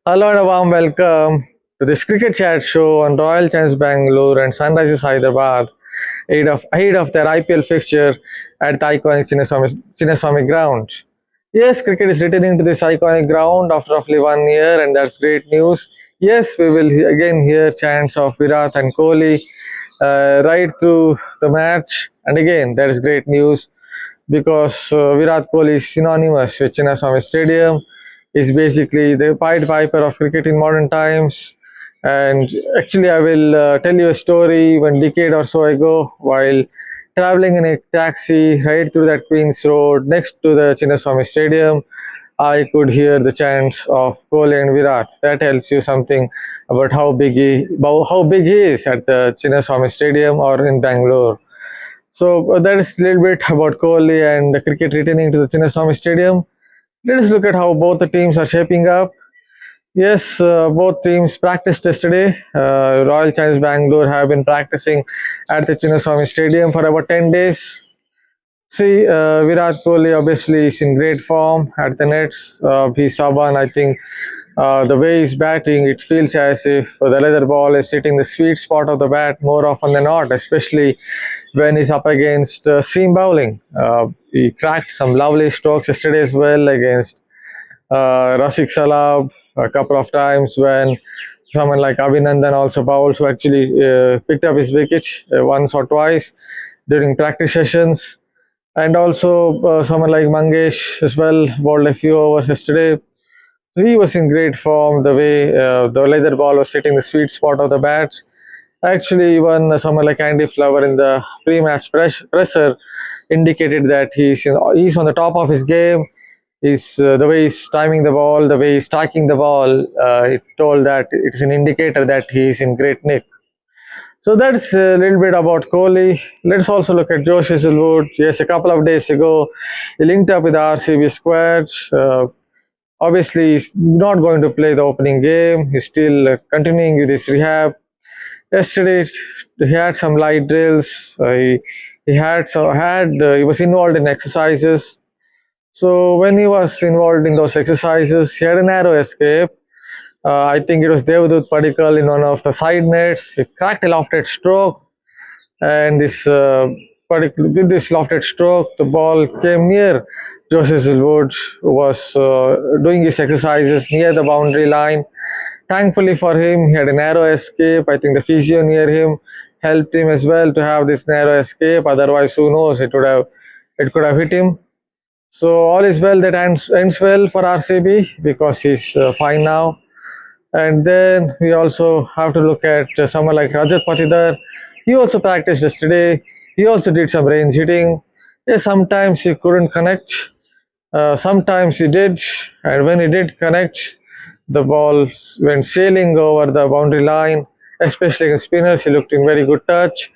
Hello and a warm welcome to this cricket chat show on Royal Challengers Bangalore and Sunrisers Hyderabad ahead of their IPL fixture at the iconic Chinnaswamy ground. Yes, cricket is returning to this iconic ground after roughly 1 year, and that's great news. Yes, we will again hear chants of Virat and Kohli right through the match, and again, that is great news because Virat Kohli is synonymous with Chinnaswamy Stadium. Is basically the Pied Piper of cricket in modern times. And actually, I will tell you a story. One decade or so ago, while traveling in a taxi right through that Queen's Road next to the Chinnaswamy Stadium, I could hear the chants of Kohli and Virat. That tells you something about how big he is at the Chinnaswamy Stadium or in Bangalore. So that is a little bit about Kohli and the cricket returning to the Chinnaswamy Stadium. Let us look at how both the teams are shaping up. Yes, both teams practiced yesterday. Royal Challengers Bangalore have been practicing at the Chinnaswamy Stadium for about 10 days. See, Virat Kohli obviously is in great form at the nets. He's stubborn. I think the way he's batting, it feels as if the leather ball is hitting the sweet spot of the bat more often than not, especially when he's up against seam bowling. He cracked some lovely strokes yesterday as well against Rashik Salab a couple of times when someone like Abhinandan also bowled, who actually picked up his wicket once or twice during practice sessions. And also someone like Mangesh as well bowled a few overs yesterday. So he was in great form. The way the leather ball was hitting the sweet spot of the bats. Actually, even someone like Andy Flower in the pre-match presser indicated that he's on the top of his game. He's the way he's timing the ball, the way he's striking the ball. It told that it's an indicator that he's in great nick. So that's a little bit about Kohli. Let's also look at Josh Hazlewood. Yes, a couple of days ago, he linked up with the RCB squad. Obviously, he's not going to play the opening game. He's still continuing with his rehab. Yesterday, he had some light drills. He was involved in exercises. So when he was involved in those exercises, he had a narrow escape. I think it was Devdutt Padikkal in one of the side nets. He cracked a lofted stroke, and with this lofted stroke, the ball came near Joseph Wood, who was doing his exercises near the boundary line. Thankfully for him, he had a narrow escape. I think the physio near him helped him as well to have this narrow escape. Otherwise, who knows? It could have hit him. So all is well that ends well for RCB because he's fine now. And then we also have to look at someone like Rajat Patidar. He also practiced yesterday. He also did some range hitting. Yeah, sometimes he couldn't connect. Sometimes he did. And when he did connect, the ball went sailing over the boundary line, especially against spinners. He looked in very good touch.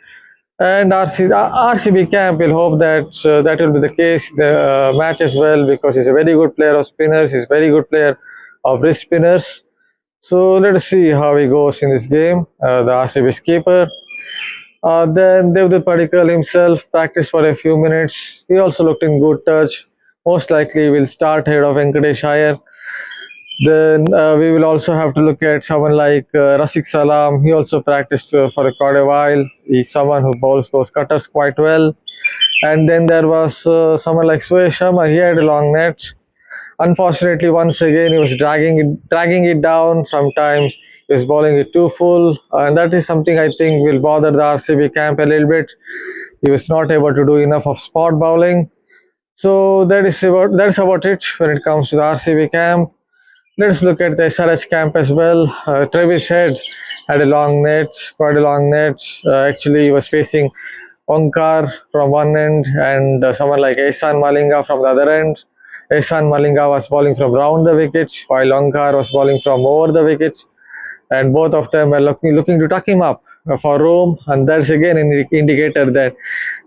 And RCB camp will hope that that will be the case the match as well because he's a very good player of spinners. He's a very good player of wrist spinners. So let us see how he goes in this game. The RCB keeper. Then Devdutt Padikkal himself practiced for a few minutes. He also looked in good touch. Most likely will start ahead of Venkatesh Iyer. Then we will also have to look at someone like Rashik Salam. He also practiced for quite a while. He's someone who bowls those cutters quite well. And then there was someone like Suresh Sharma. He had a long net. Unfortunately, once again, he was dragging it down. Sometimes he was bowling it too full. And that is something I think will bother the RCB camp a little bit. He was not able to do enough of spot bowling. So that's about it when it comes to the RCB camp. Let's look at the SRH camp as well. Travis Head had a long net, quite a long net. Actually, he was facing Onkar from one end and someone like Ishan Malinga from the other end. Ishan Malinga was bowling from round the wicket, while Onkar was bowling from over the wicket. And both of them were looking to tuck him up for room. And that's again an indicator that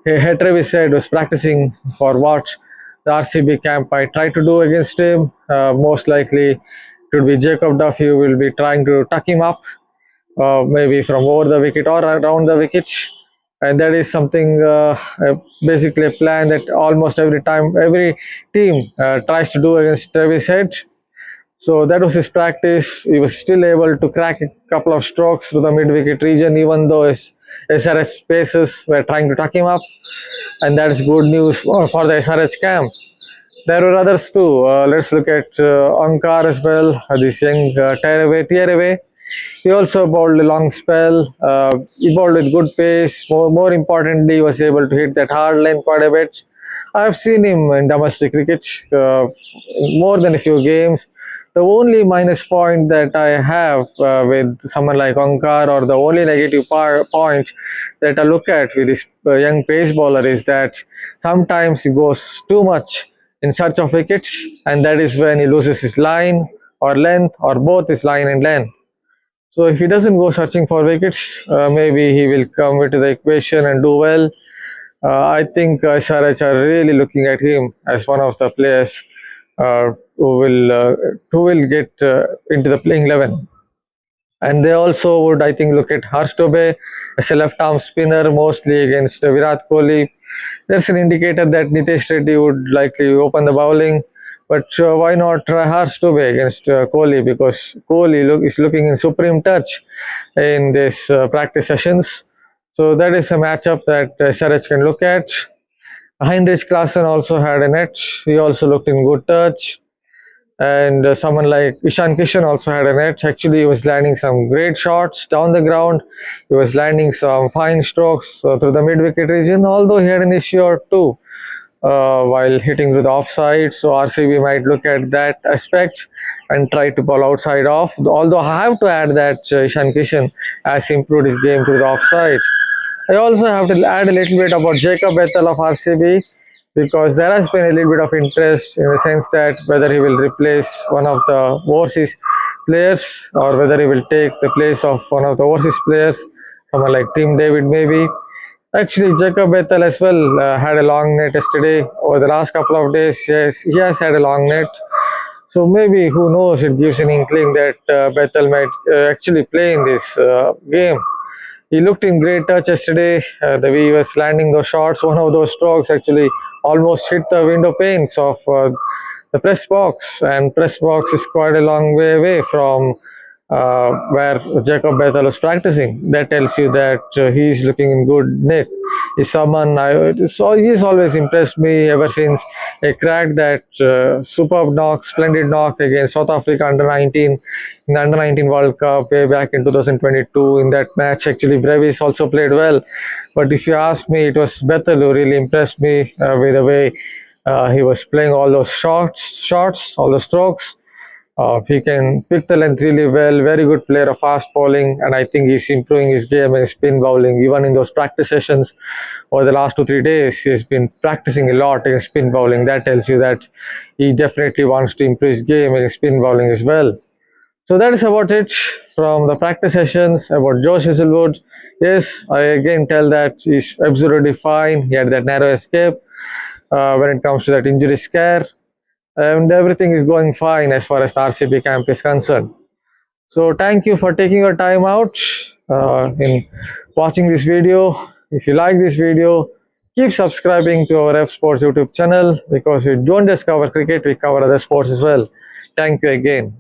Travis Head was practicing for what the RCB camp might try to do against him. Most likely, it would be Jacob Duffy who will be trying to tuck him up, maybe from over the wicket or around the wicket. And that is something basically a plan that almost every team tries to do against Travis Head. So that was his practice. He was still able to crack a couple of strokes to the mid-wicket region, even though his SRH paces were trying to tuck him up, and that is good news for the SRH camp. There were others too. Let's look at Ankar as well, this young tearaway. He also bowled a long spell. He bowled with good pace. More importantly, he was able to hit that hard line quite a bit. I have seen him in domestic cricket more than a few games. The only minus point that I have with someone like Ankar, or the only negative point that I look at with this young pace bowler, is that sometimes he goes too much in search of wickets, and that is when he loses his line or length, or both his line and length. So if he doesn't go searching for wickets, maybe he will come into the equation and do well. I think SRH are really looking at him as one of the players uh, who will get into the playing 11. And they also would, I think, look at Harsh Dubey as a left-arm spinner, mostly against Virat Kohli. There's an indicator that Nitesh Reddy would likely open the bowling. But why not try Harsh Dubey against Kohli? Because Kohli is looking in supreme touch in these practice sessions. So that is a matchup that SRH can look at. Heinrich Klaasen also had a net. He also looked in good touch. And someone like Ishan Kishan also had a net. Actually, he was landing some great shots down the ground. He was landing some fine strokes through the mid-wicket region, although he had an issue or two while hitting with offside. So RCB might look at that aspect and try to bowl outside off. Although I have to add that Ishan Kishan has improved his game to the offside. I also have to add a little bit about Jacob Bethell of RCB, because there has been a little bit of interest in the sense that whether he will replace one of the overseas players, or whether he will take the place of one of the overseas players, someone like Tim David maybe. Actually, Jacob Bethell as well had a long net yesterday. Over the last couple of days, yes, he has had a long net. So maybe, who knows, it gives an inkling that Bethell might actually play in this game. He looked in great touch yesterday. The way he was landing those shots, one of those strokes actually almost hit the window panes of the press box, and press box is quite a long way away from where Jacob Bethell was practicing. That tells you that he is looking in good nick. He's someone he's always impressed me ever since he cracked that superb knock, splendid knock against South Africa under 19 in the under 19 World Cup way back in 2022. In that match, actually, Brevis also played well. But if you ask me, it was Bethell who really impressed me with the way he was playing all those shots, all the strokes. He can pick the length really well. Very good player of fast bowling, and I think he's improving his game in spin bowling. Even in those practice sessions over the last 2-3 days, he's been practicing a lot in spin bowling. That tells you that he definitely wants to improve his game in spin bowling as well. So that is about it from the practice sessions about Josh Hazlewood. Yes, I again tell that he's absolutely fine. He had that narrow escape when it comes to that injury scare, and everything is going fine as far as the RCB camp is concerned. So thank you for taking your time out in watching this video. If you like this video, keep subscribing to our Revsportz YouTube channel, because we don't just cover cricket, we cover other sports as well. Thank you again.